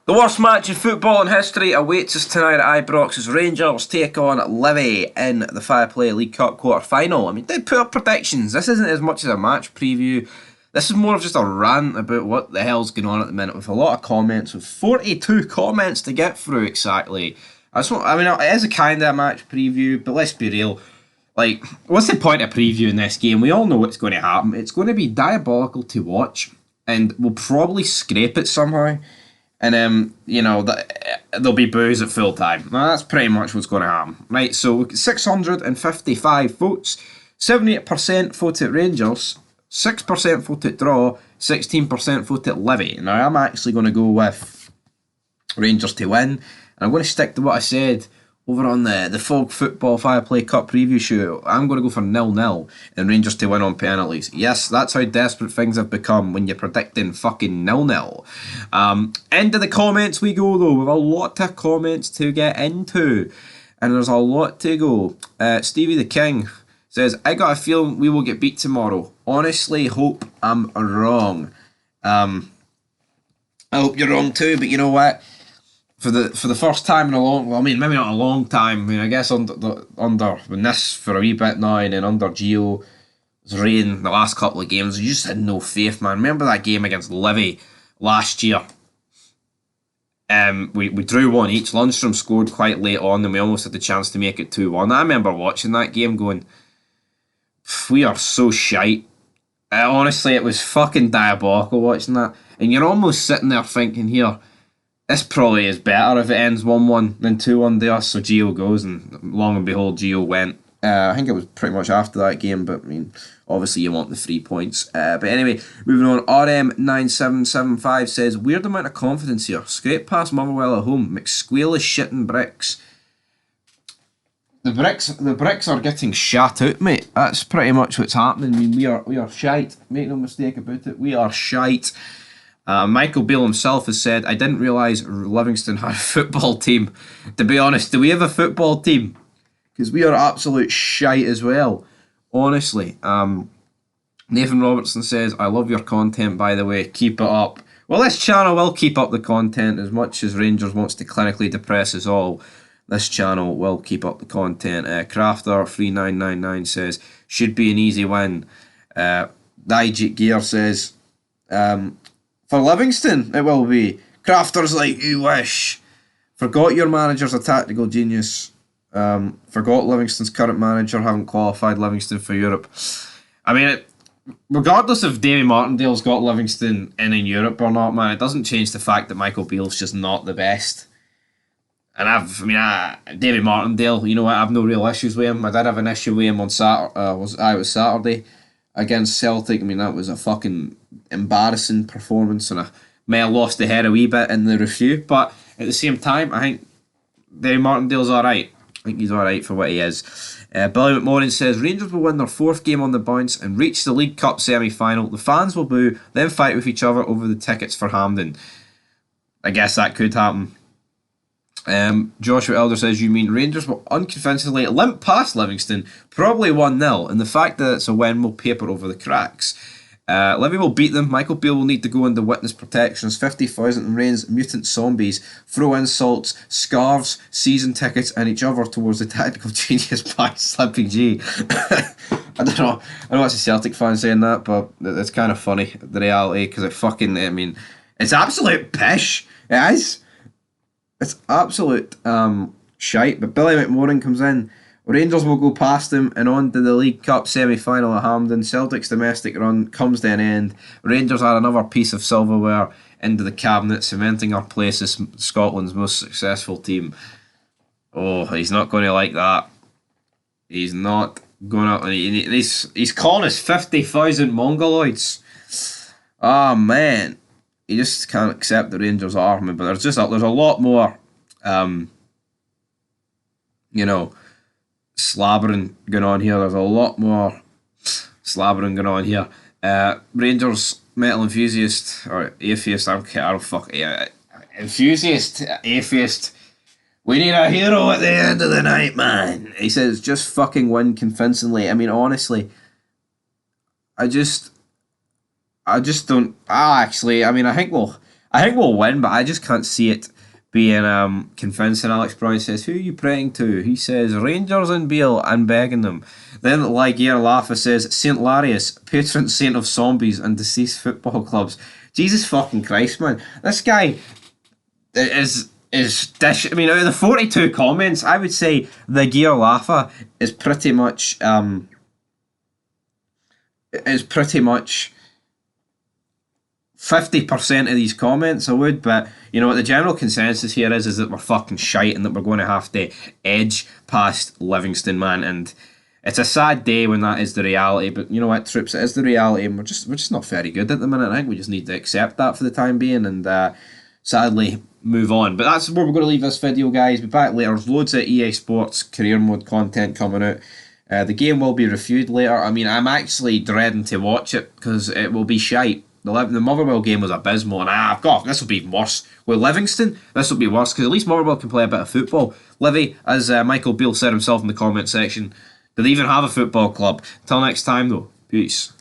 The worst match in football in history awaits us tonight at Ibrox as Rangers take on Livy in the Viaplay League Cup quarter-final. I mean, did put up predictions. This isn't as much as a match preview. This is more of just a rant about what the hell's going on at the minute with a lot of comments, with 42 comments to get through exactly. It is a kind of a match preview, but let's be real. Like, what's the point of previewing this game? We all know what's going to happen. It's going to be diabolical to watch, and we'll probably scrape it somehow. And there'll be boos at full time. Now, that's pretty much what's going to happen, right? So 655 votes, 78% voted Rangers, 6% voted draw, 16% voted Livy. Now I'm actually going to go with Rangers to win, and I'm going to stick to what I said over on the Fog Football Fireplay Cup preview show. I'm going to go for 0-0 and Rangers to win on penalties. Yes, that's how desperate things have become when you're predicting fucking 0-0. End of the comments we go though. We've a lot of comments to get into, and there's a lot to go. Stevie the King says, I got a feeling we will get beat tomorrow. Honestly, hope I'm wrong. I hope you're wrong too, but you know what? For the first time in a long, well, I mean, maybe not a long time. I mean, I guess under when this for a wee bit now, and then under Gio's reign, the last couple of games, you just had no faith, man. Remember that game against Livy last year? We drew one each. Lundstrom scored quite late on, and we almost had the chance to make it 2-1. I remember watching that game, going, we are so shite. Honestly, it was fucking diabolical watching that, and you're almost sitting there thinking, here, this probably is better if it ends 1-1 than 2-1 to us. So Gio goes, and long and behold, Gio went. I think it was pretty much after that game, but I mean, obviously you want the 3 points. But anyway, moving on. RM9775 says, weird amount of confidence here. Scrape past Motherwell at home. McSqueal is shitting bricks. The bricks are getting shat out, mate. That's pretty much what's happening. I mean, we are shite. Make no mistake about it. We are shite. Michael Beale himself has said, I didn't realise Livingston had a football team. To be honest, do we have a football team? Because we are absolute shite as well. Honestly. Nathan Robertson says, I love your content, by the way. Keep it up. Well, this channel will keep up the content as much as Rangers wants to clinically depress us all. This channel will keep up the content. Crafter3999 says, should be an easy win. Dijit Gear says, for Livingston, it will be. Crafters like you wish. Forgot your manager's a tactical genius. Forgot Livingston's current manager haven't qualified Livingston for Europe. I mean, regardless if Davy Martindale's got Livingston in Europe or not, man, it doesn't change the fact that Michael Beale's just not the best. And Davy Martindale, you know what, I have no real issues with him. I did have an issue with him on Saturday against Celtic. I mean, that was a fucking embarrassing performance, and I may have lost the head a wee bit in the review, but at the same time, I think Davy Martindale's alright. I think he's alright for what he is. Billy McMorrin says, Rangers will win their 4th game on the bounce and reach the League Cup semi-final. The fans will boo, then fight with each other over the tickets for Hampden. I guess that could happen. Joshua Elder says, you mean Rangers will unconvincingly limp past Livingston, probably 1-0, and the fact that it's a win will paper over the cracks. Livy will beat them. Michael Beale will need to go into witness protections, 50,000 rains, mutant zombies, throw insults, scarves, season tickets, and each other towards the tactical genius by Slippy G. I don't know what's a Celtic fan saying that, but it's kind of funny, the reality, because it's absolute pish. It is. It's absolute shite. But Billy McMorrin comes in. Rangers will go past them and on to the League Cup semi-final at Hampden. Celtic's domestic run comes to an end. Rangers are another piece of silverware into the cabinet, cementing our place as Scotland's most successful team. Oh, he's not going to like that. He's not going to... He's calling us 50,000 Mongoloids. Oh, man. You just can't accept the Rangers army, but there's a lot more, slabbering going on here. There's a lot more slabbering going on here. Rangers metal enthusiast or atheist. I don't fuck yeah. Enthusiast, atheist. We need a hero at the end of the night, man. He says, just fucking win convincingly. I mean, honestly, I just don't. I I think we'll win, but I just can't see it being convincing. Alex Brown says, "Who are you praying to?" He says, "Rangers and Beale and begging them." Then Ligier Laffa says, "Saint Larius, patron saint of zombies and deceased football clubs." Jesus fucking Christ, man! This guy is dish. I mean, out of the 42 comments, I would say the Gear Laffa is pretty much 50% of these comments. I would, but you know what the general consensus here is that we're fucking shite and that we're going to have to edge past Livingston, man. And it's a sad day when that is the reality, but you know what, troops, it is the reality, and we're just not very good at the minute. I think we just need to accept that for the time being, and sadly move on. But that's where we're going to leave this video, guys. Be back later. There's loads of EA Sports career mode content coming out. The game will be reviewed later. I mean, I'm actually dreading to watch it because it will be shite. The Motherwell game was abysmal, and God, this will be even worse. With Livingston, this will be worse because at least Motherwell can play a bit of football. Livy, as Michael Beale said himself in the comment section, do they even have a football club? Till next time, though. Peace.